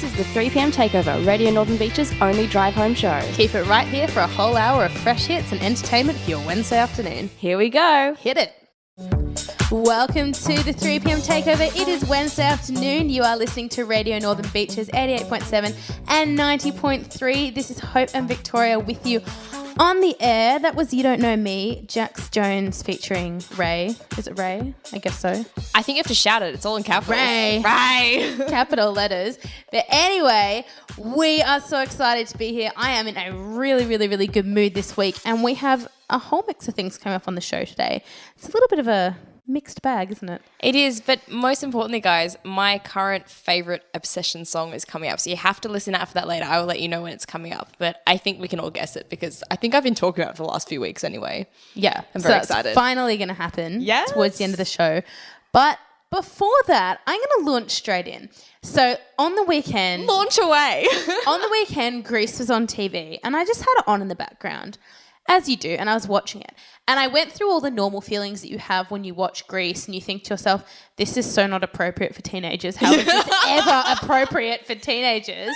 This is the 3pm Takeover, Radio Northern Beach's only drive-home show. Keep it right here for a whole hour of fresh hits and entertainment for your Wednesday afternoon. Here we go. Hit it. Welcome to the 3pm Takeover. It is Wednesday afternoon. You are listening to Radio Northern Beaches 88.7 and 90.3. This is Hope and Victoria with you on the air. That was You Don't Know Me, Jax Jones featuring Ray. Is it Ray? I guess so. I think you have to shout it. It's all in capitals. Ray. Capital letters. But anyway, we are so excited to be here. I am in a really, really, really good mood this week, and we have a whole mix of things coming up on the show today. It's a little bit of a mixed bag, isn't it? It is, but most importantly, guys, my current favourite obsession song is coming up. So you have to listen out for that later. I will let you know when it's coming up. But I think we can all guess it because I think I've been talking about it for the last few weeks anyway. Yeah. I'm very excited. It's finally going to happen Yes. towards the end of the show. But before that, I'm going to launch straight in. So on the weekend... Launch away. On the weekend, Grease was on TV and I just had it on in the background. As you do, and I was watching it. And I went through all the normal feelings that you have when you watch Grease and you think to yourself, this is so not appropriate for teenagers. How is this ever appropriate for teenagers?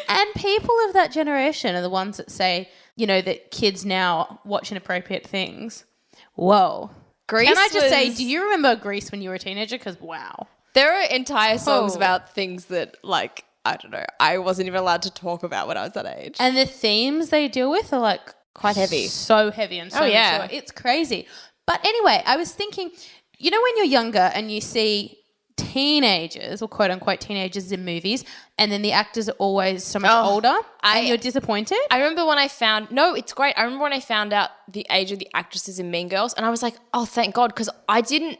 And people of that generation are the ones that say, you know, that kids now watch inappropriate things. Whoa. Grease Can I just say, do you remember Grease when you were a teenager? Because wow. There are entire songs about things that, like, I don't know, I wasn't even allowed to talk about when I was that age. And the themes they deal with are like... Quite heavy. So heavy and so mature. It's crazy. But anyway, I was thinking, you know when you're younger and you see teenagers or quote unquote teenagers in movies and then the actors are always so much older and you're disappointed? I remember when I found... No, it's great. I remember when I found out the age of the actresses in Mean Girls and I was like, oh, thank God, because I didn't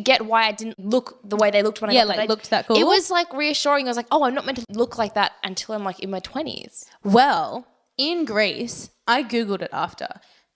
get why I didn't look the way they looked when I got that age. Looked that cool. It was like reassuring. I was like, oh, I'm not meant to look like that until I'm like in my 20s. Well... In Greece, I Googled it after.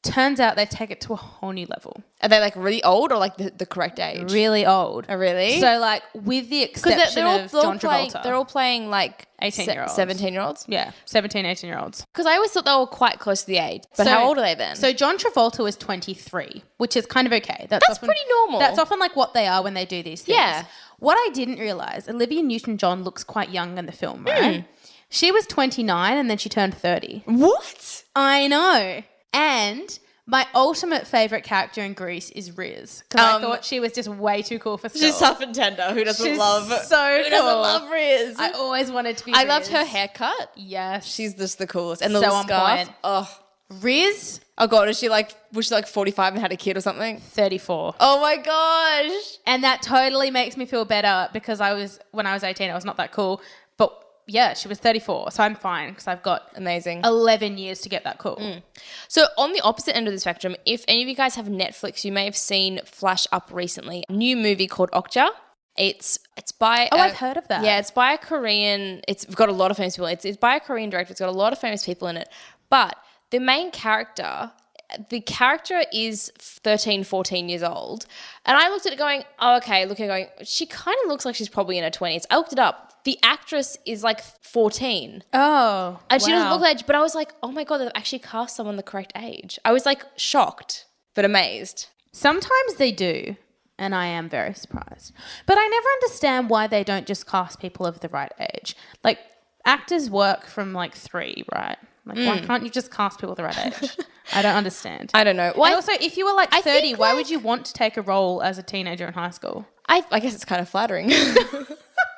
Turns out they take it to a whole new level. Are they like really old or like the correct age? Really old. Oh, really? So like with the exception of John Travolta. They're all playing like 18-year-olds. 17-year-olds? Yeah, 17, 18-year-olds. Because I always thought they were quite close to the age. But how old are they then? So John Travolta was 23, which is kind of okay. That's often, pretty normal. That's often like what they are when they do these things. Yeah. What I didn't realise, Olivia Newton-John looks quite young in the film, right? She was 29 and then she turned 30. What? I know. And my ultimate favourite character in Grease is Riz. Because I thought she was just way too cool for school. She's tough and tender. Who doesn't She's love so Who cool. doesn't love Riz? I always wanted to be I Riz. loved her haircut. Yes. She's just the coolest. And the So little on scarf. point. Oh. Riz, Oh God, was she like 45 and had a kid or something? 34. Oh my gosh. And that totally makes me feel better because when I was 18, I was not that cool. But yeah, she was 34. So I'm fine because I've got amazing 11 years to get that cool. So on the opposite end of the spectrum, if any of you guys have Netflix, you may have seen flash up recently a new movie called Okja. It's by I've heard of that. Yeah, it's by a Korean. It's got a lot of famous people. It's by a Korean director. It's got a lot of famous people in it. But the main character, is 13, 14 years old. And I looked at it going, oh, okay, she kind of looks like she's probably in her 20s. I looked it up. The actress is like 14. Oh, and she doesn't look that age. But I was like, oh my God, they've actually cast someone the correct age. I was like shocked, but amazed. Sometimes they do, and I am very surprised. But I never understand why they don't just cast people of the right age. Like, actors work from like 3, right? Like, why can't you just cast people the right age? I don't understand. I don't know. And also, if you were like 30, why would you want to take a role as a teenager in high school? I guess it's kind of flattering.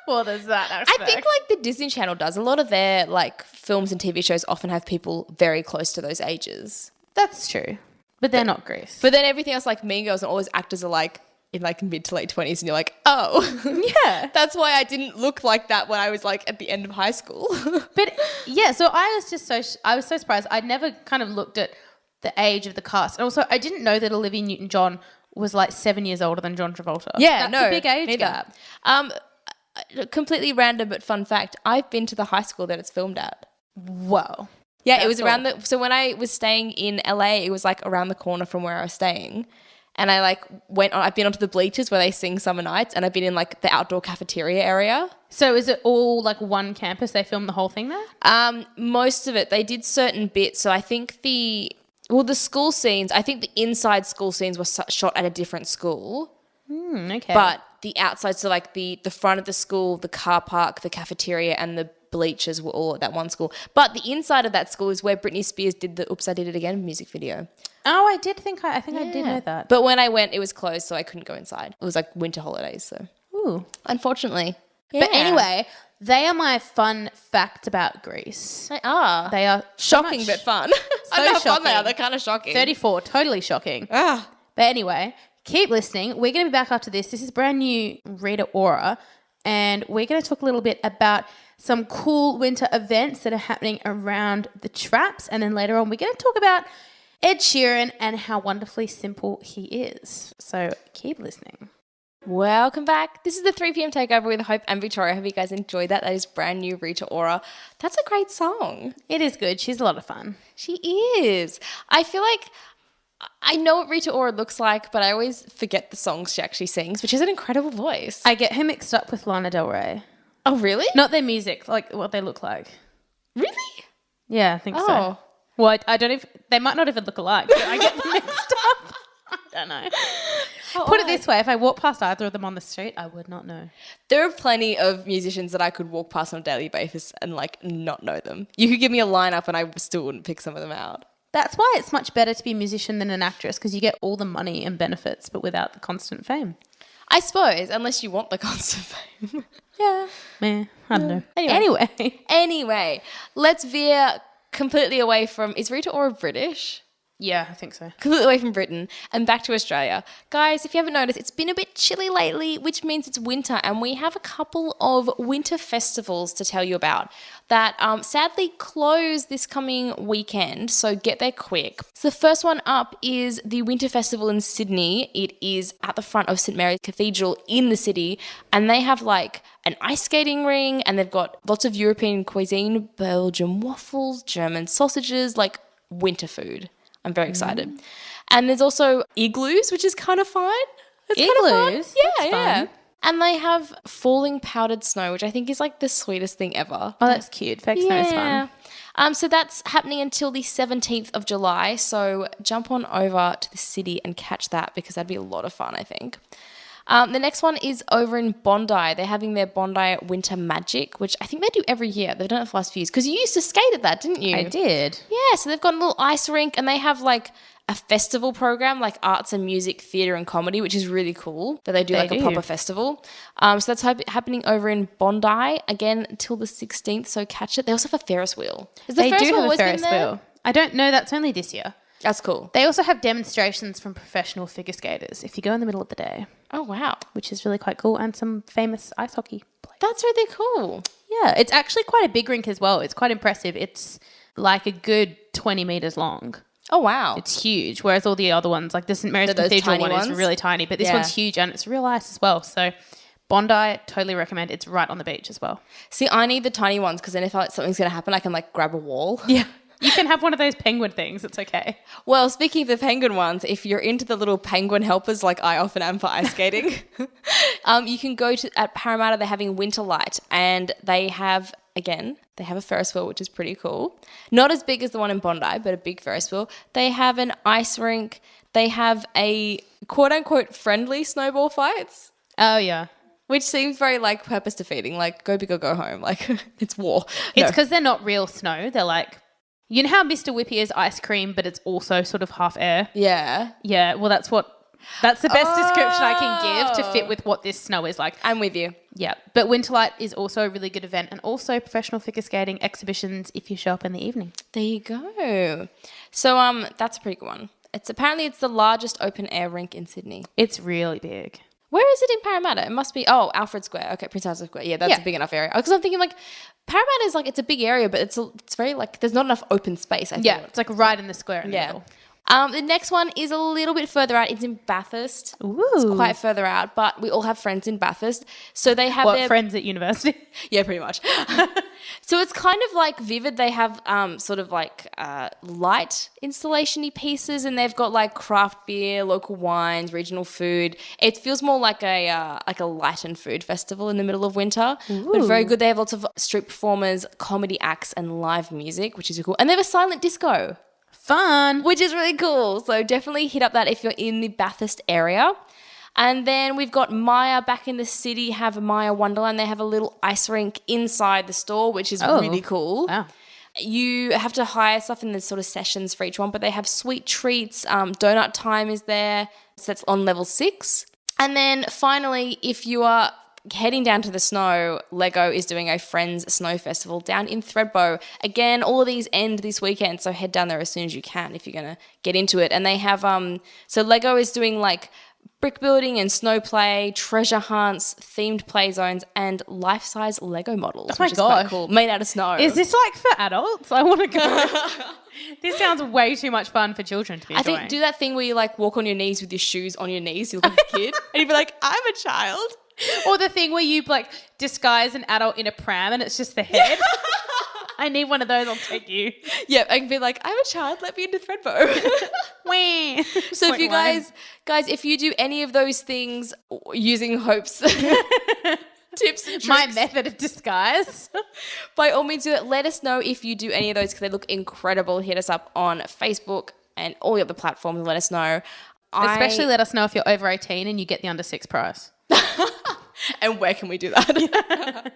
Well, there's that aspect. I think like the Disney Channel does. A lot of their like films and TV shows often have people very close to those ages. That's true. But they're not Grease. But then everything else like Mean Girls and all those actors are like in like mid to late 20s and you're like, oh. Yeah. That's why I didn't look like that when I was like at the end of high school. But yeah, so I was so surprised. I'd never kind of looked at the age of the cast. And also I didn't know that Olivia Newton-John was like 7 years older than John Travolta. Yeah, That's a big age gap. Completely random but fun fact, I've been to the high school that it's filmed at. Whoa. Yeah, That's it was around so when I was staying in LA, it was like around the corner from where I was staying. And I like I've been onto the bleachers where they sing Summer Nights and I've been in like the outdoor cafeteria area. So is it all like one campus? They filmed the whole thing there? Most of it. They did certain bits. So I think the school scenes, I think the inside school scenes were shot at a different school. Okay. But the outside, so like the front of the school, the car park, the cafeteria and the bleachers were all at that one school. But the inside of that school is where Britney Spears did the Oops, I Did It Again music video. Oh, I did think I did know that. But when I went, it was closed, so I couldn't go inside. It was like winter holidays, so Ooh. unfortunately. But anyway, they are my fun fact about Greece. They are. They are Shocking but fun. I know how fun they are. shocking. They're kind of shocking. 34, totally shocking. Ah. But anyway, keep listening. We're going to be back after this. This is brand new Rita Ora, and we're going to talk a little bit about some cool winter events that are happening around the traps. And then later on, we're going to talk about Ed Sheeran and how wonderfully simple he is. So keep listening. Welcome back. This is the 3 p.m. Takeover with Hope and Victoria. I hope you guys enjoyed that. That is brand new Rita Ora. That's a great song. It is good. She's a lot of fun. She is. I feel like I know what Rita Ora looks like, but I always forget the songs she actually sings, but she has an incredible voice. I get her mixed up with Lana Del Rey. Oh, really? Not their music, like what they look like. Really? Yeah, I think so. Oh. Well, I don't even, they might not even look alike, but I get them mixed up. I don't know. Put it this way, if I walk past either of them on the street, I would not know. There are plenty of musicians that I could walk past on a daily basis and like not know them. You could give me a lineup and I still wouldn't pick some of them out. That's why it's much better to be a musician than an actress, because you get all the money and benefits, but without the constant fame. I suppose, unless you want the constant fame. Yeah. Meh, I don't know. Anyway, let's veer completely away from, is Rita Ora British? Yeah, I think so. Completely away from Britain and back to Australia. Guys, if you haven't noticed, it's been a bit chilly lately, which means it's winter, and we have a couple of winter festivals to tell you about that sadly close this coming weekend, so get there quick. So the first one up is the Winter Festival in Sydney. It is at the front of St Mary's Cathedral in the city, and they have like an ice skating ring, and they've got lots of European cuisine, Belgian waffles, German sausages, like winter food. I'm very excited. And there's also igloos, which is kind of fun. Igloos? Yeah. Fun. And they have falling powdered snow, which I think is like the sweetest thing ever. Oh, that's cute. Fake snow is fun. So that's happening until the 17th of July. So jump on over to the city and catch that, because that'd be a lot of fun, I think. The next one is over in Bondi. They're having their Bondi Winter Magic, which I think they do every year. They've done it for the last few years. Because you used to skate at that, didn't you? I did. Yeah, so they've got a little ice rink, and they have like a festival program, like arts and music, theatre and comedy, which is really cool that they do a proper festival. So that's happening over in Bondi, again, until the 16th, so catch it. They also have a Ferris wheel. They do have a Ferris wheel. I don't know, that's only this year. That's cool. They also have demonstrations from professional figure skaters if you go in the middle of the day. Oh, wow. Which is really quite cool. And some famous ice hockey players. That's really cool. Yeah, it's actually quite a big rink as well. It's quite impressive. It's like a good 20 metres long. Oh, wow. It's huge. Whereas all the other ones, like the St Mary's Cathedral one is really tiny. But this one's huge, and it's real ice as well. So Bondi, totally recommend. It's right on the beach as well. See, I need the tiny ones, because then if something's going to happen, I can like grab a wall. Yeah. You can have one of those penguin things. It's okay. Well, speaking of the penguin ones, if you're into the little penguin helpers like I often am for ice skating, you can go at Parramatta. They're having Winter Light, and they have a Ferris wheel, which is pretty cool. Not as big as the one in Bondi, but a big Ferris wheel. They have an ice rink. They have a quote-unquote friendly snowball fights. Oh, yeah. Which seems very like purpose defeating, like go big or go home. Like it's war. It's because they're not real snow. They're like, you know how Mr. Whippy is ice cream, but it's also sort of half air? Yeah. Yeah, well, that's the best description I can give to fit with what this snow is like. I'm with you. Yeah, but Winterlight is also a really good event, and also professional figure skating exhibitions if you show up in the evening. There you go. So that's a pretty good one. It's the largest open air rink in Sydney. It's really big. Where is it in Parramatta? It must be, Alfred Square. Okay, Prince Alfred Square. Yeah, that's a big enough area. Because I'm thinking like Parramatta is like, it's a big area, but it's very like, there's not enough open space, I think. Yeah, it's like right in the square in the middle. The next one is a little bit further out. It's in Bathurst. Ooh. It's quite further out, but we all have friends in Bathurst. So they have friends at university? Yeah, pretty much. So it's kind of like Vivid. They have sort of like light installation-y pieces, and they've got like craft beer, local wines, regional food. It feels more like a light and food festival in the middle of winter. Ooh. But very good. They have lots of street performers, comedy acts, and live music, which is cool. And they have a silent disco. Fun. Which is really cool. So definitely hit up that if you're in the Bathurst area. And then we've got Maya back in the city, have Maya Wonderland. They have a little ice rink inside the store, which is really cool. Wow. You have to hire stuff in the sort of sessions for each one, but they have sweet treats. Donut time is there. So that's on level 6. And then finally, if you are heading down to the snow, Lego is doing a Friends Snow Festival down in Thredbo. Again, all of these end this weekend, so head down there as soon as you can if you're going to get into it. And they have, so Lego is doing like brick building and snow play, treasure hunts, themed play zones, and life-size Lego models, which is quite cool, made out of snow. Is this like for adults? I want to go. This sounds way too much fun for children to be enjoying. I think do that thing where you like walk on your knees with your shoes on your knees, you look like a kid, and you'd be like, I'm a child. Or the thing where you like disguise an adult in a pram and it's just the head. I need one of those. I'll take you. Yeah, I can be like, I'm a child. Let me into Thredbo. Wee. So if you guys, if you do any of those things using Hope's tips and tricks, my method of disguise, by all means do it. Let us know if you do any of those because they look incredible. Hit us up on Facebook and all the other platforms and let us know. Especially let us know if you're over 18 and you get the under 6 price. And where can we do that?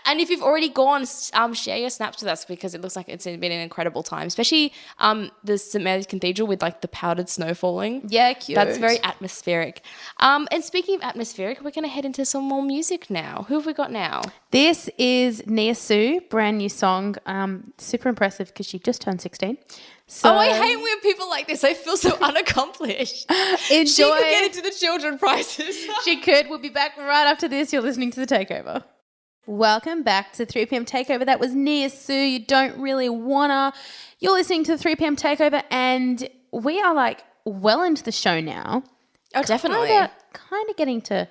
And if you've already gone, share your snaps with us because it looks like it's been an incredible time, especially the St. Mary's Cathedral with like the powdered snow falling. Yeah, cute. That's very atmospheric. And speaking of atmospheric, we're going to head into some more music now. Who have we got now? This is Nia Sue, brand new song. Super impressive because she just turned 16. So, I hate when people like this. I feel so unaccomplished. Enjoy. She could get into the children prizes. She could. We'll be back right after this. You're listening to The Takeover. Welcome back to 3 p.m. Takeover. That was Nia Sue. You don't really wanna. You're listening to the 3 p.m. Takeover, and we are like well into the show now. Oh, definitely. Kind of getting to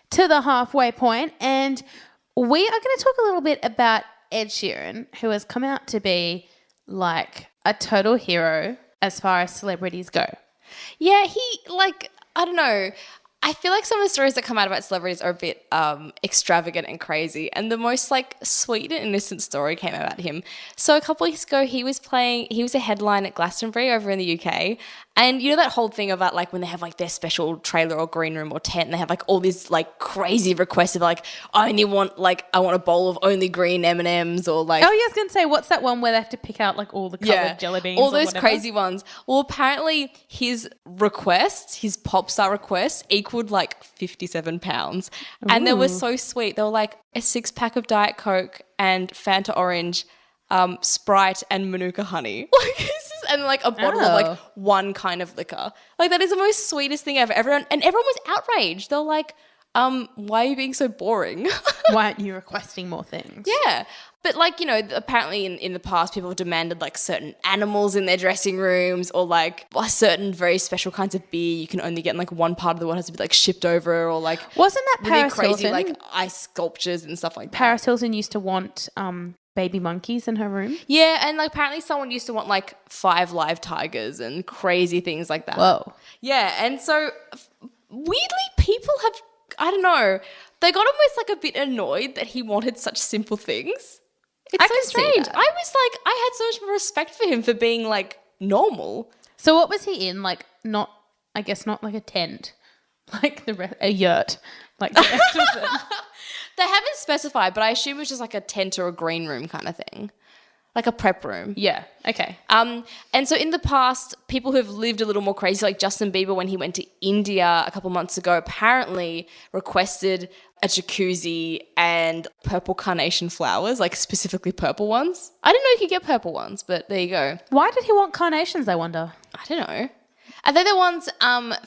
the halfway point, and we are going to talk a little bit about Ed Sheeran, who has come out to be like a total hero as far as celebrities go. Yeah, I don't know. I feel like some of the stories that come out about celebrities are a bit extravagant and crazy. And the most like sweet and innocent story came about him. So a couple of weeks ago, he was a headline at Glastonbury over in the UK. And you know that whole thing about like when they have like their special trailer or green room or tent and they have like all these like crazy requests of like, I want a bowl of only green M&Ms or like. Oh, yeah, I was going to say, what's that one where they have to pick out like all the coloured jelly beans all those crazy ones. Well, apparently his pop star requests equaled like £57. And they were so sweet. They were like a 6-pack of Diet Coke and Fanta Orange, Sprite and Manuka honey. And like a bottle of like one kind of liquor. Like that is the most sweetest thing ever. Everyone was outraged. They're like, why are you being so boring? Why aren't you requesting more things? Yeah. But like, you know, apparently in the past people have demanded like certain animals in their dressing rooms or like certain very special kinds of beer you can only get in like one part of the world has to be like shipped over or like wasn't that really Paris crazy Hilton? like ice sculptures and stuff like that. Paris Hilton used to want baby monkeys in her room. Yeah, and like apparently someone used to want like 5 live tigers and crazy things like that. Whoa. Yeah, and so weirdly people have, I don't know, they got almost like a bit annoyed that he wanted such simple things. It's so strange. I was like, I had so much more respect for him for being like normal. So what was he in? Like not like a tent, like a yurt, like the rest of them. They haven't specified, but I assume it was just like a tent or a green room kind of thing. Like a prep room. Yeah, okay. And so in the past, people who've lived a little more crazy, like Justin Bieber when he went to India a couple months ago, apparently requested a jacuzzi and purple carnation flowers, like specifically purple ones. I didn't know you could get purple ones, but there you go. Why did he want carnations, I wonder? I don't know. Are they the ones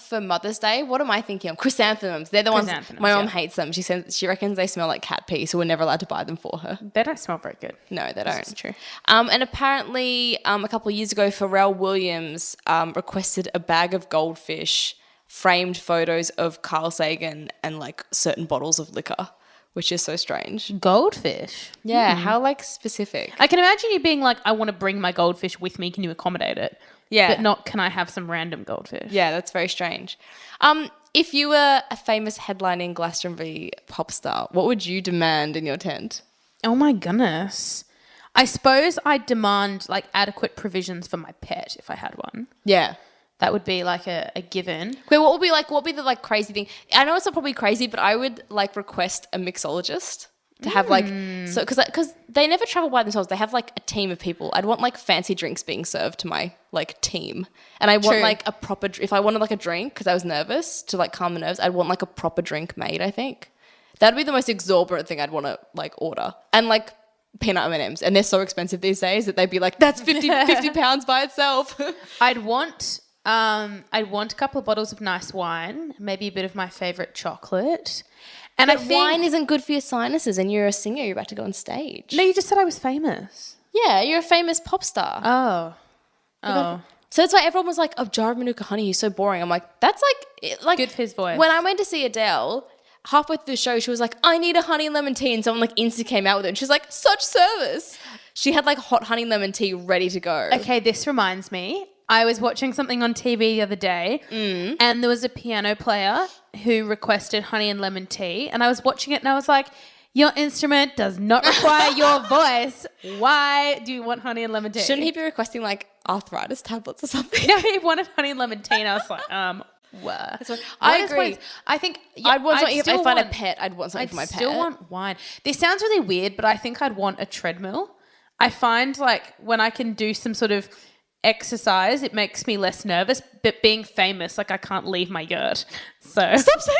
for Mother's Day? What am I thinking of? Chrysanthemums. They're the ones. My mom hates them. She reckons they smell like cat pee, so we're never allowed to buy them for her. They don't smell very good. No, they don't. That's true. And apparently a couple of years ago, Pharrell Williams requested a bag of goldfish, framed photos of Carl Sagan and like certain bottles of liquor, which is so strange. Goldfish? Yeah, how like specific? I can imagine you being like, I want to bring my goldfish with me. Can you accommodate it? Yeah. But not, can I have some random goldfish? Yeah, that's very strange. If you were a famous headlining Glastonbury pop star, what would you demand in your tent? Oh my goodness. I suppose I'd demand like adequate provisions for my pet if I had one. Yeah. That would be like a given. Wait, what would be the like crazy thing? I know it's not probably crazy, but I would like request a mixologist to have like, so because they never travel by themselves. They have like a team of people. I'd want like fancy drinks being served to my like team. And I want True. like a proper, if I wanted like a drink because I was nervous to like calm the nerves, I'd want like a proper drink made, I think. That'd be the most exorbitant thing I'd want to like order. And like peanut M&Ms, and they're so expensive these days that they'd be like, that's 50 pounds by itself. I'd want a couple of bottles of nice wine, maybe a bit of my favourite chocolate. And But wine isn't good for your sinuses, and you're a singer, you're about to go on stage. No, you just said I was famous. Yeah, you're a famous pop star. Oh. So that's why everyone was like, oh, jar of Manuka honey, he's so boring. I'm like, that's like Good for his voice. When I went to see Adele, halfway through the show, she was like, I need a honey and lemon tea. And someone like instantly came out with it. And she's like, such service. She had like hot honey lemon tea ready to go. Okay, this reminds me. I was watching something on TV the other day and there was a piano player who requested honey and lemon tea. And I was watching it and I was like, your instrument does not require your voice. Why do you want honey and lemon tea? Shouldn't he be requesting like arthritis tablets or something? No, he wanted honey and lemon tea and I was like, what? I agree. I think I'd want something, if I find a want- pet, I'd want something for my pet. I still want wine. This sounds really weird, but I think I'd want a treadmill. I find like when I can do some sort of exercise, it makes me less nervous. But being famous, like I can't leave my yurt. So Stop saying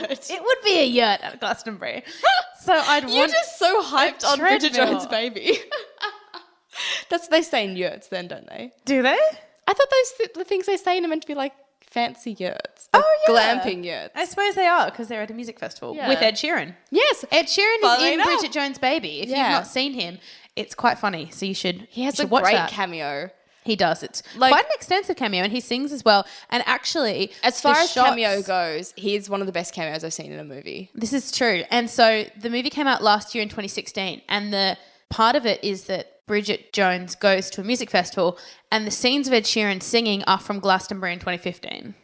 yurt. it would be a yurt at Glastonbury. So I'd want. You're just so hyped on Bridget treadmill. Jones' Baby. That's what they say in yurts then, don't they? Do they? I thought the things they say are meant to be like fancy yurts. Oh, yeah. Glamping yurts. I suppose they are because they're at a music festival Yeah. with Ed Sheeran. Yes. Ed Sheeran is Funnily in enough. Bridget Jones' Baby. If Yeah. you've not seen him, it's quite funny. So you should. He has you a should watch great that. cameo. He does. It's Like- quite an extensive cameo, and he sings as well. And actually, As far the as shots- cameo goes, he's one of the best cameos I've seen in a movie. This is true. And so the movie came out last year in 2016, and the part of it is that Bridget Jones goes to a music festival, and the scenes of Ed Sheeran singing are from Glastonbury in 2015.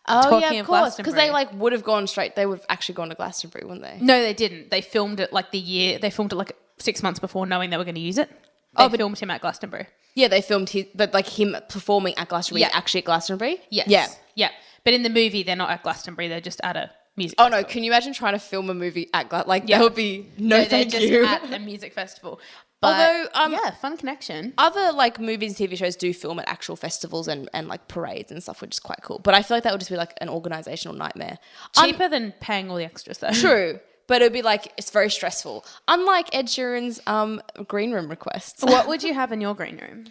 Oh, Talking yeah, of of course. Because they Glastonbury. would have gone straight. They would have actually gone to Glastonbury, wouldn't they? No, they didn't. They filmed it like they filmed it like 6 months before knowing they were going to use it. They filmed him at Glastonbury. Yeah, they filmed him performing at Glastonbury, Yeah. actually at Glastonbury? Yes. Yeah. Yeah. But in the movie, they're not at Glastonbury. They're just at a music Oh, festival. no. Can you imagine trying to film a movie at Glastonbury? Like, Yeah. that would be no they're thank just you. at a music festival. But, Although, yeah, fun connection. other like movies and TV shows do film at actual festivals and like parades and stuff, which is quite cool. But I feel like that would just be like an organizational nightmare. Cheaper than paying all the extras, though. True. But it would be like, it's very stressful. Unlike Ed Sheeran's green room requests. What would you have in your green room?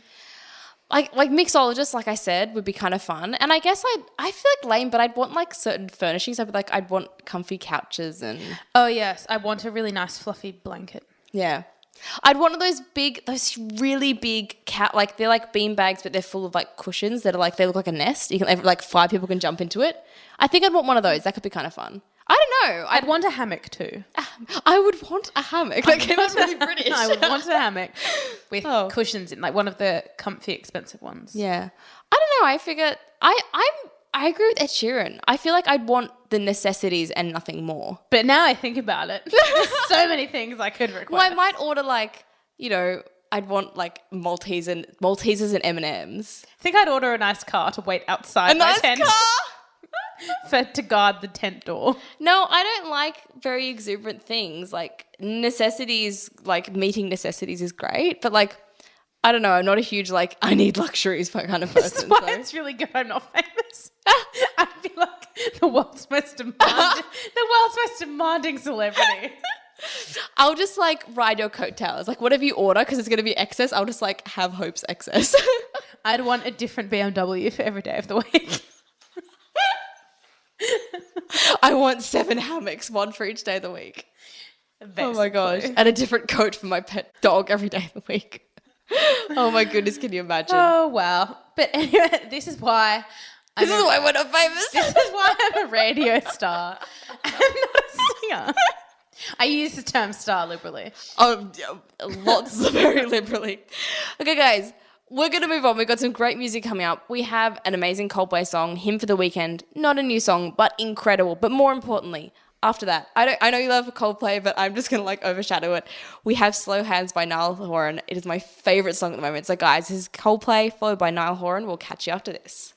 Like mixologist, like I said, would be kind of fun. And I guess I feel like lame, but I'd want like certain furnishings. I'd want comfy couches and Oh, yes. I want a really nice fluffy blanket. yeah. I'd want those really big like they're like bean bags, but they're full of like cushions that are like, they look like a nest. You can like 5 people can jump into it. I think I'd want one of those. That could be kind of fun. I don't know. I'd want a hammock too. I would want a hammock. That came out really British. I would want a hammock with Oh. cushions in, like one of the comfy, expensive ones. Yeah. I don't know. I figure I agree with Ed Sheeran. I feel like I'd want the necessities and nothing more. But now I think about it, there's so many things I could request. Well, I might order like, I'd want like Maltesers and M&Ms. I think I'd order a nice car to wait outside A my nice tent car. to guard the tent door. No, I don't like very exuberant things. Like necessities, like meeting necessities is great, but like, I don't know. I'm not a huge like I need luxuries kind of This is person. why so. it's really good I'm not famous. I'd be like the world's most demanding celebrity. I'll just like ride your coattails. Like whatever you order, because it's going to be excess, I'll just like have Hope's excess. I'd want a different BMW for every day of the week. I want 7 hammocks, 1 for each day of the week. Oh my gosh. And a different coat for my pet dog every day of the week. Oh my goodness, can you imagine? Oh, wow. But anyway, this is why This is why we're not famous. This is why I'm a radio star. I'm not a singer. I use the term star liberally. Lots, very liberally. Okay, guys, we're going to move on. We've got some great music coming up. We have an amazing Coldplay song, Hymn for the Weekend. Not a new song, but incredible. But more importantly, after that, I know you love Coldplay, but I'm just going to like overshadow it. We have Slow Hands by Niall Horan. It is my favorite song at the moment. So guys, this is Coldplay followed by Niall Horan. We'll catch you after this.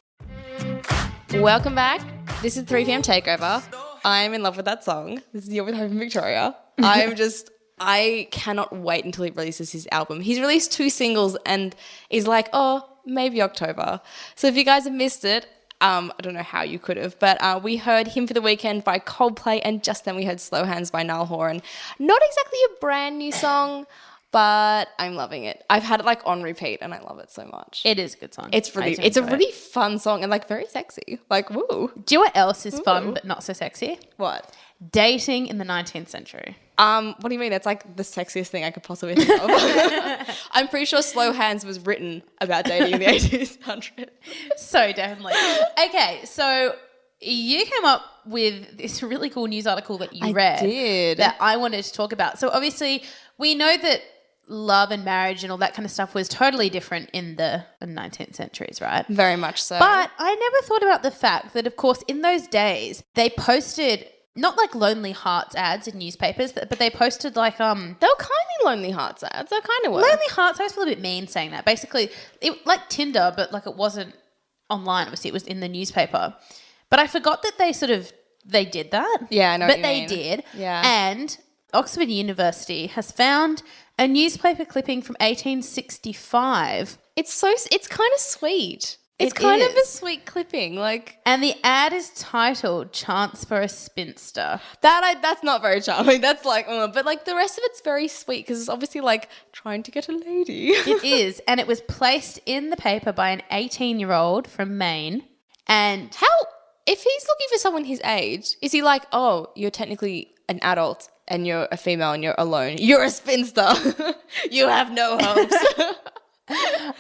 Welcome back. This is 3pm Takeover. I'm in love with that song. This is You're With Hope and Victoria. I cannot wait until he releases his album. He's released 2 singles and is like, oh, maybe October. So if you guys have missed it, I don't know how you could have, but we heard Him for the Weekend by Coldplay, and just then we heard Slow Hands by Niall Horan. Not exactly a brand new song, but I'm loving it. I've had it like on repeat and I love it so much. It is a good song. It's a really fun song and like very sexy. Like, woo. Do you know what else is fun but not so sexy? What? Dating in the 19th century. What do you mean? That's like the sexiest thing I could possibly think of. I'm pretty sure Slow Hands was written about dating in the 1800s. So definitely. Okay, so you came up with this really cool news article that you read. Did. That I wanted to talk about. So obviously we know that love and marriage and all that kind of stuff was totally different in the 19th centuries, right? Very much so. But I never thought about the fact that, of course, in those days, they posted not like Lonely Hearts ads in newspapers, but they posted like they were kind of Lonely Hearts ads. They kind of were. Lonely Hearts. I always feel a bit mean saying that. Basically, it like Tinder, but like it wasn't online. Obviously, it was in the newspaper. But I forgot that they did that. Yeah, I know. But they did. Yeah. And Oxford University has found a newspaper clipping from 1865. It's kind of sweet. It's kind of a sweet clipping, like. And the ad is titled "Chance for a Spinster." That's not very charming. That's like, but like the rest of it's very sweet because it's obviously like trying to get a lady. It is, and it was placed in the paper by an 18-year-old from Maine. And if he's looking for someone his age, is he like, oh, you're technically an adult and you're a female and you're alone. You're a spinster. You have no hopes.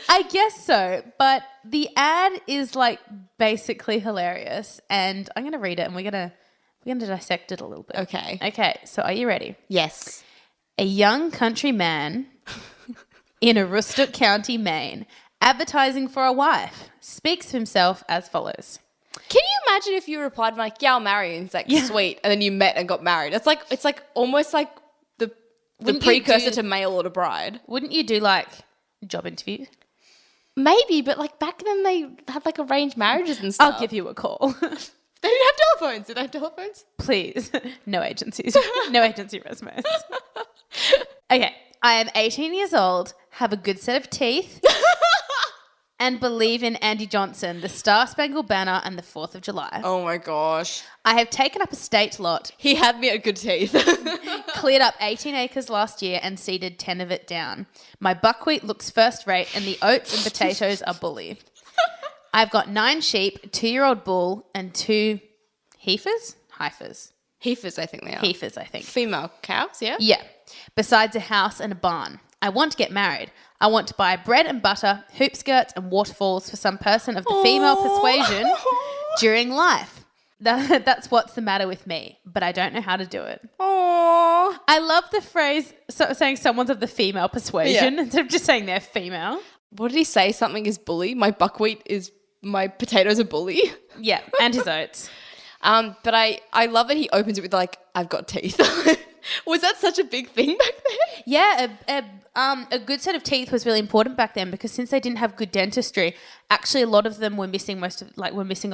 I guess so, but the ad is like basically hilarious, and I'm going to read it and we're going to dissect it a little bit. Okay, so are you ready? Yes. A young country man in Aroostook County, Maine, advertising for a wife, speaks of himself as follows. Can you imagine if you replied like, yeah, I'll marry you, and it's like, sweet, and then you met and got married? It's like almost like the precursor to mail order bride. Wouldn't you do like job interview? Maybe, but like back then they had like arranged marriages and stuff. I'll give you a call. They didn't have telephones. Did they have telephones? Please. No agencies. No agency resumes. Okay. I am 18 years old, have a good set of teeth, and believe in Andy Johnson, the Star-Spangled Banner, and the 4th of July. Oh my gosh. I have taken up a state lot. He had me at good teeth. Cleared up 18 acres last year and seeded 10 of it down. My buckwheat looks first rate and the oats and potatoes are bully. I've got 9 sheep, a 2-year-old bull, and 2 heifers? Heifers, I think they are. Heifers, I think. Female cows, yeah? Yeah. Besides a house and a barn. I want to get married. I want to buy bread and butter, hoop skirts and waterfalls for some person of the female persuasion during life. That's what's the matter with me, but I don't know how to do it. Aww. I love the phrase saying someone's of the female persuasion instead of just saying they're female. What did he say? Something is bully? My potatoes are bully? Yeah, and his oats. But I love that he opens it with like, I've got teeth. Was that such a big thing back then? Yeah, a good set of teeth was really important back then because since they didn't have good dentistry, actually a lot of them were missing a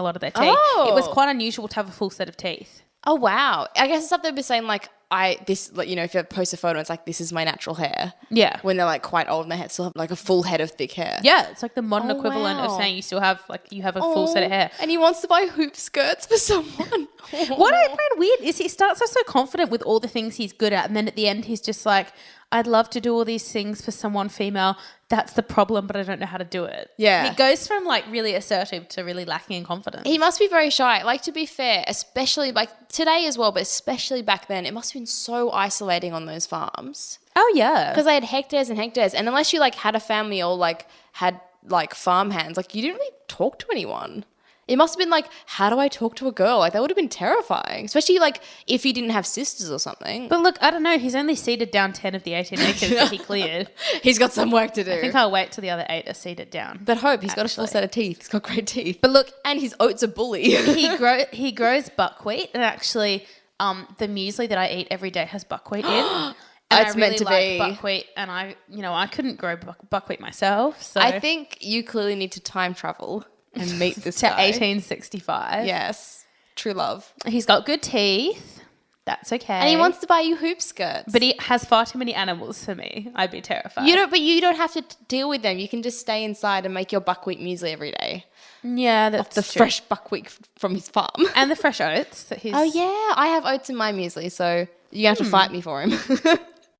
lot of their teeth. Oh. It was quite unusual to have a full set of teeth. Oh wow! I guess it's something they'd be saying like if you post a photo, it's like this is my natural hair. Yeah. When they're like quite old and they still have like a full head of thick hair. Yeah, it's like the modern equivalent of saying you still have you have a full set of hair. And he wants to buy hoop skirts for someone. What I find weird is he starts off so confident with all the things he's good at, and then at the end he's just like, I'd love to do all these things for someone female. That's the problem, but I don't know how to do it. Yeah. He goes from like really assertive to really lacking in confidence. He must be very shy. Like, to be fair, especially like today as well, but especially back then, it must have been so isolating on those farms. Oh, yeah. Because they had hectares and hectares. And unless you like had a family or like had like farm hands, like you didn't really talk to anyone. It must have been like, how do I talk to a girl? Like, that would have been terrifying, especially like if he didn't have sisters or something. But look, I don't know. He's only seeded down 10 of the 18 acres that he cleared. He's got some work to do. I think I'll wait till the other 8 are seeded down. But hope he's got a full set of teeth. He's got great teeth. But look, and his oats are bully. he grows buckwheat, and actually, the muesli that I eat every day has buckwheat in. And It's I really meant to like be buckwheat, and I couldn't grow buckwheat myself. So I think you clearly need to time travel and meet this to guy. 1865. Yes. True love. He's got good teeth. That's okay. And he wants to buy you hoop skirts. But he has far too many animals for me. I'd be terrified. But you don't have to deal with them. You can just stay inside and make your buckwheat muesli every day. Yeah, that's The true. fresh buckwheat from his farm. And the fresh oats that he's... Oh, yeah. I have oats in my muesli, so you're going to have to fight me for him.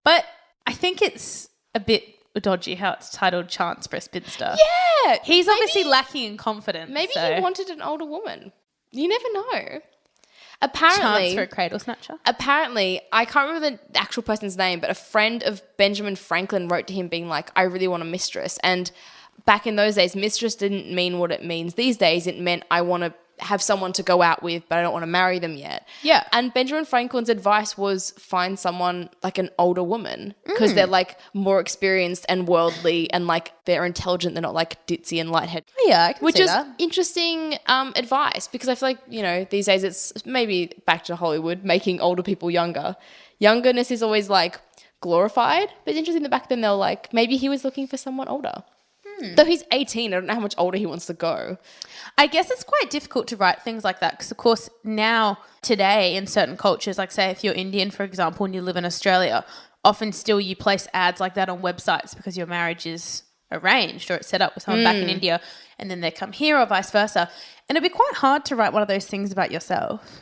But I think it's a bit dodgy how it's titled Chance for a Spinster. Yeah. He's obviously lacking in confidence. Maybe so. he wanted an older woman. You never know. Apparently, Chance for a cradle snatcher. Apparently, I can't remember the actual person's name, but a friend of Benjamin Franklin wrote to him being like, I really want a mistress. And back in those days, mistress didn't mean what it means these days. It meant I want to have someone to go out with, but I don't want to marry them yet. Yeah. And Benjamin Franklin's advice was find someone like an older woman because they're like more experienced and worldly and like they're intelligent. They're not like ditzy and lightheaded. Oh, yeah, I can Which see is that. interesting advice because I feel like, these days it's maybe back to Hollywood, making older people younger. Youngerness is always like glorified, but it's interesting that back then they were like, maybe he was looking for someone older. Though he's 18, I don't know how much older he wants to go. I guess it's quite difficult to write things like that because, of course, now, today, in certain cultures, like say if you're Indian, for example, and you live in Australia, often still you place ads like that on websites because your marriage is arranged or it's set up with someone back in India and then they come here or vice versa. And it'd be quite hard to write one of those things about yourself.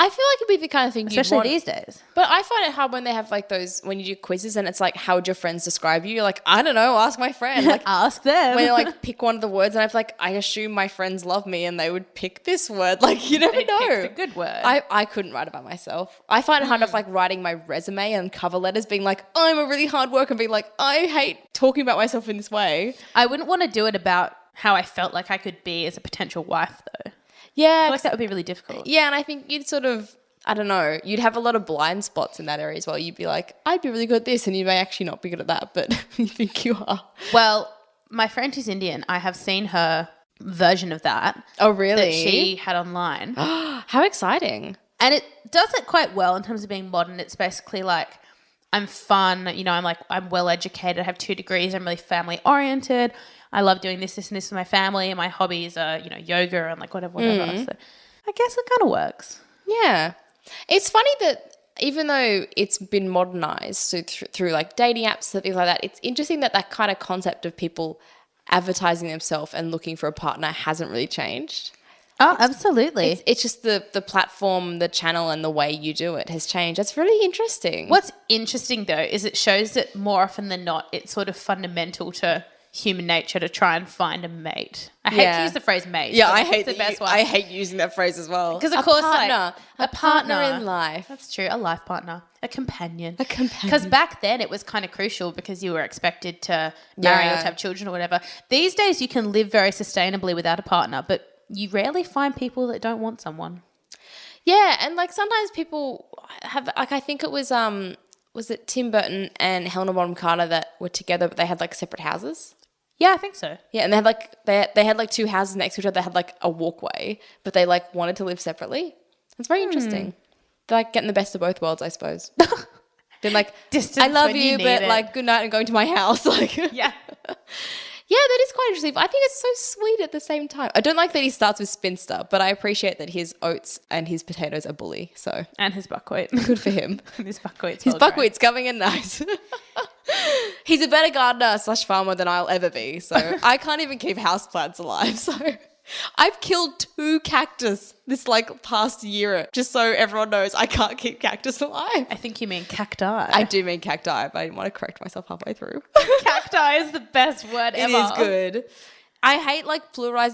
I feel like it'd be the kind of thing you'd Especially want. these days. But I find it hard when they have like those, when you do quizzes and it's like, how would your friends describe you? You're like, I don't know, ask my friend. Like, Ask them. when you like pick one of the words and I'm like, I assume my friends love me and they would pick this word. Like, you never They'd know. pick the good word. I couldn't write about myself. I find it hard enough like writing my resume and cover letters being like, I'm a really hard worker and being like, I hate talking about myself in this way. I wouldn't want to do it about how I felt like I could be as a potential wife, though. I Yeah. feel like that would be really difficult. Yeah, and I think you'd sort of, I don't know, you'd have a lot of blind spots in that area as well. You'd be like, I'd be really good at this, and you may actually not be good at that, but you think you are. Well, my friend who's Indian, I have seen her version of that. Oh, really? That she had online. How exciting. And it does it quite well in terms of being modern. It's basically like, I'm fun, I'm well educated, I have 2 degrees, I'm really family oriented. I love doing this, and this with my family, and my hobbies are, yoga and like whatever. So I guess it kind of works. Yeah. It's funny that even though it's been modernized so through like dating apps and things like that, it's interesting that that kind of concept of people advertising themselves and looking for a partner hasn't really changed. Oh, absolutely. It's just the platform, the channel and the way you do it has changed. That's really interesting. What's interesting, though, is it shows that more often than not, it's sort of fundamental to human nature to try and find a mate. I hate to use the phrase mate. Yeah, but I it's hate the best one. I hate using that phrase as well. Because of course, partner, like, a partner in life. That's true. A life partner, a companion. A companion. Because back then it was kind of crucial because you were expected to marry or to have children or whatever. These days you can live very sustainably without a partner, but you rarely find people that don't want someone. Yeah, and like sometimes people have like I think it was it Tim Burton and Helena Bonham Carter that were together, but they had like separate houses. Yeah, I think so. Yeah, and they had like they had like 2 houses next to each other. They had like a walkway, but they like wanted to live separately. It's very interesting. They're like getting the best of both worlds, I suppose. Been like, Distance I love when you, you but need like good night and going to my house. Like, Yeah. yeah, that is quite interesting. But I think it's so sweet at the same time. I don't like that he starts with spinster, but I appreciate that his oats and his potatoes are bully. So And his buckwheat. good for him. His buckwheat's His well grown. buckwheat's coming in nice. He's a better gardener / farmer than I'll ever be. So I can't even keep houseplants alive. So I've killed 2 cactus this like past year, just so everyone knows I can't keep cactus alive. I think you mean cacti. I do mean cacti, but I didn't want to correct myself halfway through. Cacti is the best word ever. It is good. I hate like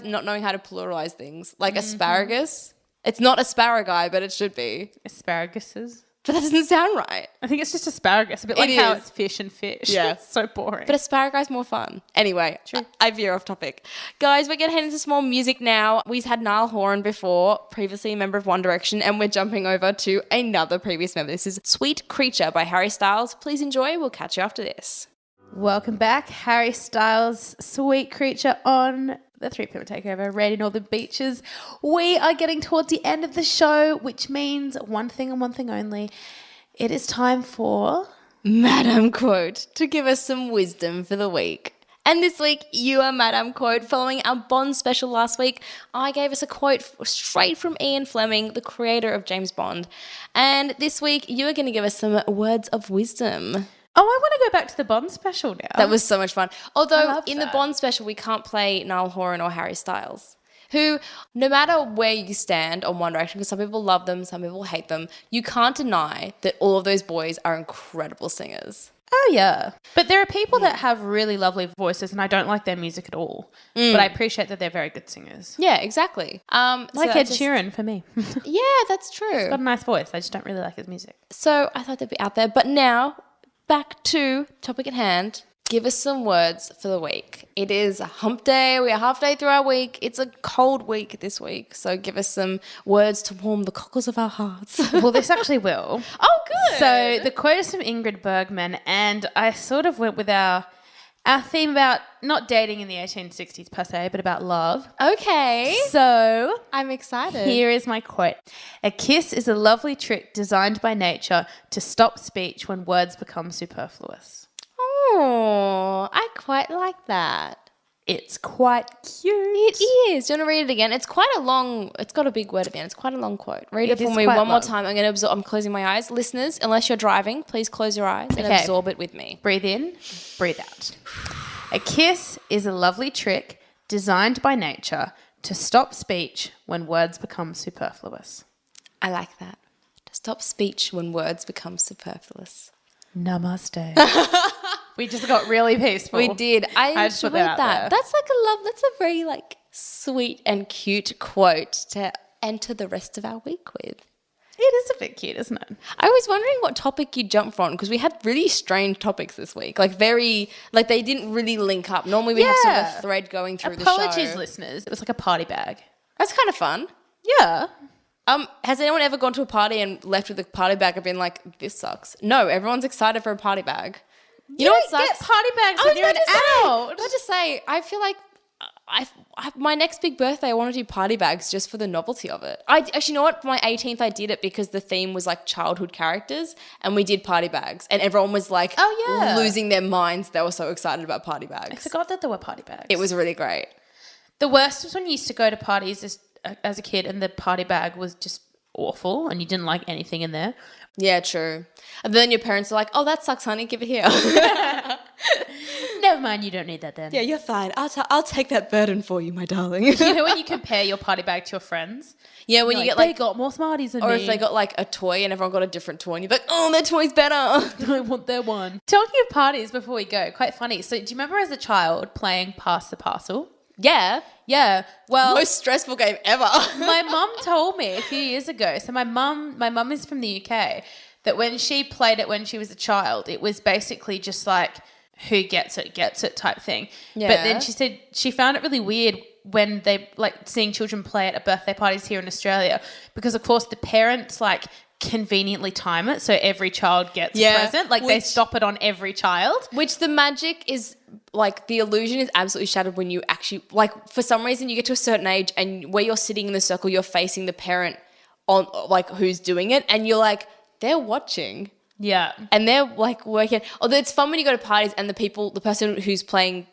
not knowing how to pluralize things. Like asparagus. It's not asparagus, but it should be. Asparaguses. But that doesn't sound right. I think it's just asparagus, a bit like It how is. it's fish and fish. Yeah. It's so boring. But asparagus is more fun. Anyway, I veer off topic. Guys, we're going to head into some more music now. We've had Niall Horan before, previously a member of One Direction, and we're jumping over to another previous member. This is Sweet Creature by Harry Styles. Please enjoy. We'll catch you after this. Welcome back, Harry Styles' Sweet Creature on the 3 PM Takeover, Radio Northern Beaches. We are getting towards the end of the show, which means one thing and one thing only. It is time for Madam Quote to give us some wisdom for the week. And this week, you are Madame Quote. Following our Bond special last week, I gave us a quote straight from Ian Fleming, the creator of James Bond. And this week, you are going to give us some words of wisdom. Oh, I want to go back to the Bond special now. That was so much fun. Although, in the that. Bond special, we can't play Niall Horan or Harry Styles, who, no matter where you stand on One Direction, because some people love them, some people hate them, you can't deny that all of those boys are incredible singers. Oh, yeah. But there are people that have really lovely voices and I don't like their music at all. But I appreciate that they're very good singers. Yeah, exactly. Like Ed Sheeran for me. Yeah, that's true. He's got a nice voice. I just don't really like his music. So I thought they'd be out there. But now, back to topic at hand. Give us some words for the week. It is a hump day. We are halfway through our week. It's a cold week this week. So give us some words to warm the cockles of our hearts. Well, this actually will. Oh, good. So the quote is from Ingrid Bergman, and I sort of went with our theme about not dating in the 1860s per se, but about love. Okay. So I'm excited. here is my quote. A kiss is a lovely trick designed by nature to stop speech when words become superfluous. Oh, I quite like that. It's quite cute. It is. Do you want to read it again? It's quite a long, it's got a big word at the end. It's quite a long quote. Read it It for is me quite one more long. time. I'm closing my eyes. Listeners, unless you're driving, please close your eyes and Okay. absorb it with me. Breathe in, breathe out. A kiss is a lovely trick designed by nature to stop speech when words become superfluous. I like that. To stop speech when words become superfluous. Namaste. We just got really peaceful. We did. I just put enjoyed that out that. there. That's like that's a very like sweet and cute quote to enter the rest of our week with. It is a bit cute, isn't it? I was wondering what topic you jumped from because we had really strange topics this week. Like they didn't really link up. Normally we have sort of Yeah. a thread going through the show. Apologies, listeners. It was like a party bag. That's kind of fun. Yeah. Has anyone ever gone to a party and left with a party bag and been like, this sucks? No, everyone's excited for a party bag. You know what don't sucks? get party bags I when was you're an about to say, adult. I was about to say, I feel like my next big birthday, I want to do party bags just for the novelty of it. Actually, you know what? For my 18th, I did it because the theme was like childhood characters and we did party bags and everyone was like Oh, yeah. losing their minds. They were so excited about party bags. I forgot that there were party bags. It was really great. The worst was when you used to go to parties as a kid and the party bag was just awful and you didn't like anything in there. Yeah, true. And then your parents are like, oh, that sucks, honey. Give it here. Never mind, you don't need that then. Yeah, you're fine. I'll take that burden for you, my darling. You know when you compare your party bag to your friends? Yeah, when You're you get they like, got more Smarties than or me. if they got like a toy and everyone got a different toy and you're like, oh, their toy's better. I want their one. Talking of parties before we go, quite funny. So do you remember as a child playing Pass the Parcel? Yeah. Yeah. Well, Most stressful game ever. my mum told me a few years ago. So my mum is from the UK. That when she played it when she was a child, it was basically just like who gets it type thing. Yeah. But then she said she found it really weird when they like seeing children play it at birthday parties here in Australia because of course the parents like conveniently time it so every child gets a present. Like they stop it on every child. Which the magic is like the illusion is absolutely shattered when you actually like for some reason you get to a certain age and where you're sitting in the circle you're facing the parent on like who's doing it and you're like they're watching. Yeah. And they're like working. Although it's fun when you go to parties and the person who's playing,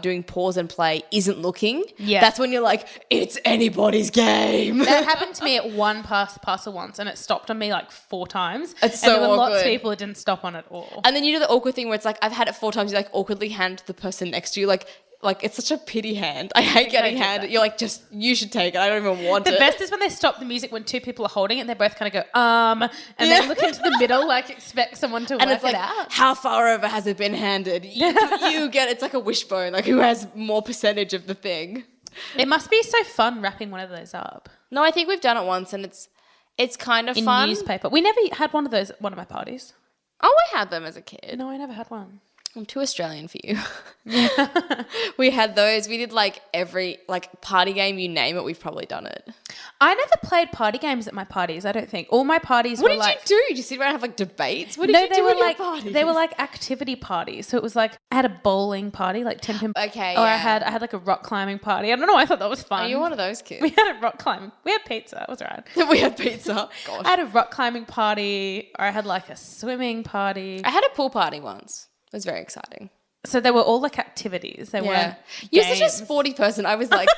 doing pause and play isn't looking. Yeah. That's when you're like, it's anybody's game. That happened to me at one parcel once and it stopped on me like 4 times. It's and so there were lots of awkward. people it didn't stop on at all. And then you do the awkward thing where it's like, I've had it 4 times. You like awkwardly hand to the person next to you. Like it's such a pity hand. I hate getting get handed. that. You're like, you should take it. I don't even want The it. best is when they stop the music when 2 people are holding it and they both kind of go, and then look into the middle like expect someone to and work it's like, it out. how far over has it been handed? You get, it's like a wishbone. Like who has more percentage of the thing? It must be so fun wrapping one of those up. No, I think we've done it once and it's kind of In fun. newspaper. We never had one of those at one of my parties. Oh, I had them as a kid. No, I never had one. I'm too Australian for you. We had those. We did like every like party game, you name it, we've probably done it. I never played party games at my parties, I don't think. All my parties What were did like... you do? Did you sit around and have like debates? What did No, you they do were at your like parties? they were like activity parties. So it was like I had a bowling party, like 10 pin. Okay, Or I yeah. had like a rock climbing party. I don't know. I thought that was fun. Oh, you're one of those kids. We had a rock climbing. We had pizza. It was alright. We had pizza. I Gosh. had a rock climbing party, or I had like a swimming party. I had a pool party once. It was very exciting. So they were all like activities. They weren't You're such a games. sporty person. I was like,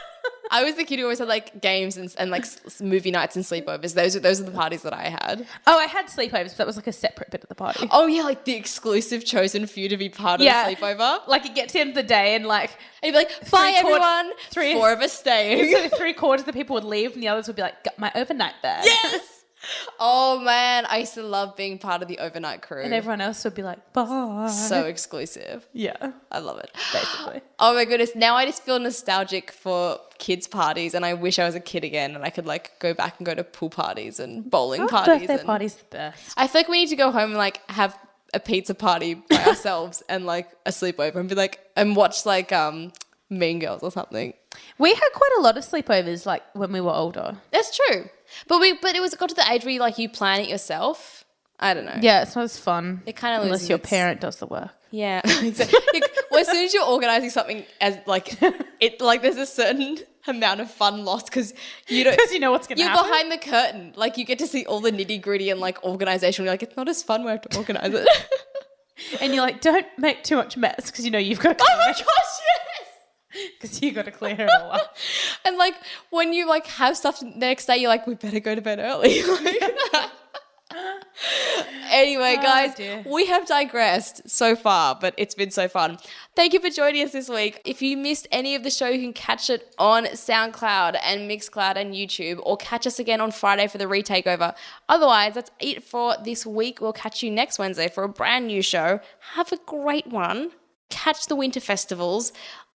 I was the kid who always had like games and like movie nights and sleepovers. Those are the parties that I had. Oh, I had sleepovers, but that was like a separate bit of the party. Oh yeah, like the exclusive chosen few to be part of Yeah. the sleepover. Like it gets to the end of the day and like And you'd be like, bye everyone. three- 4 of us staying. so 3/4 of the people would leave and the others would be like, got my overnight bag. Yes. Oh man, I used to love being part of the overnight crew. And everyone else would be like, bye. So exclusive. yeah, I love it. basically. Oh my goodness. Now I just feel nostalgic for kids' parties and I wish I was a kid again and I could like go back and go to pool parties and bowling parties. Birthday and party's the best. I feel like we need to go home and like have a pizza party by ourselves and like a sleepover and be like and watch like Mean Girls or something. We had quite a lot of sleepovers like when we were older. That's true. But it got to the age where you plan it yourself. I don't know. Yeah, it's not as fun. It kind of unless your parent does the work. Yeah. Exactly. Well, as soon as you're organizing something as like it like there's a certain amount of fun lost because you don't Because you know what's going to you're happen. behind the curtain. Like you get to see all the nitty gritty and like organization. You're like, it's not as fun when I have to organize it. And you're like, don't make too much mess because you know you've got to Oh my gosh, yes. because you got to clear it all up. And like when you like have stuff the next day, you're like, we better go to bed early. Anyway, guys, dear. we have digressed so far, but it's been so fun. Thank you for joining us this week. If you missed any of the show, you can catch it on SoundCloud and Mixcloud and YouTube, or catch us again on Friday for the retakeover. Otherwise, that's it for this week. We'll catch you next Wednesday for a brand new show. Have a great one. Catch the winter festivals.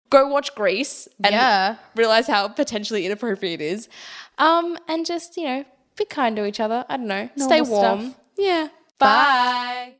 Go watch Grease and realize how potentially inappropriate it is. And just, be kind to each other. I don't know. Stay Normal warm. stuff. Yeah. Bye.